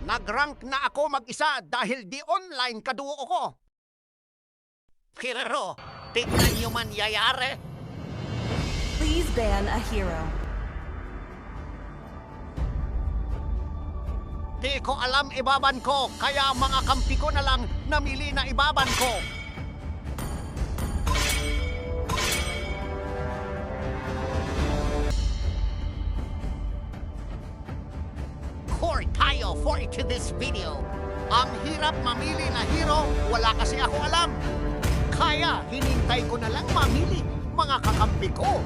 Nag-rank na ako mag-isa dahil di online kaduo ko. Pero, tignan nyo man yayari. Please ban a hero. Di ko alam ibaban ko, kaya mga kampi ko na lang namili na ibaban ko. Core tayo for to this video. Ang hirap mamili na hero, wala kasi ako alam. Kaya hinintay ko na lang mamili mga kakampi ko.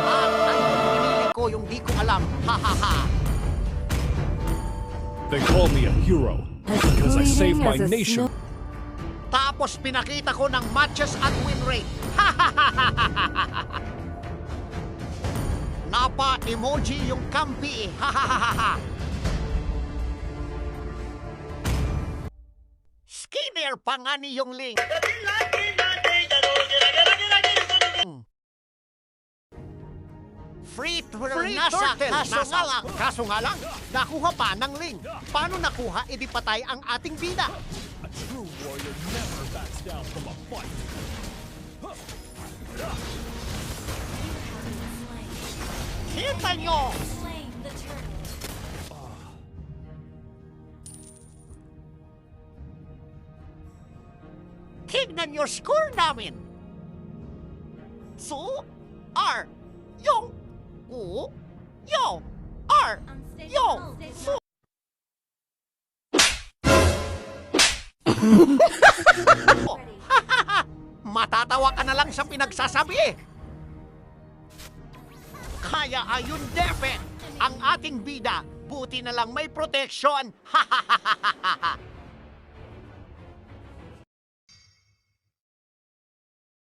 At ang pinili ko yung di ko alam, hahaha. They call me a hero because I saved my Bleeding as a nation. Tapos pinakita ko ng matches at win rate. Napa-emoji yung kampi. Skinner pa nga ni yung link. Free Free nasa turtle, kaso nasa. nga lang. Kaso nga lang, nakuha pa ng link. Paano nakuha, edi patay ang ating bida. A true warrior never backs down from a fight. Kita nyo! Tignan your score namin. So, R, yung, U, yo, R, yo, so. Matatawa ka na lang sa pinagsasabi eh. Kaya ayun Defe, ang ating bida, buti na lang may protection.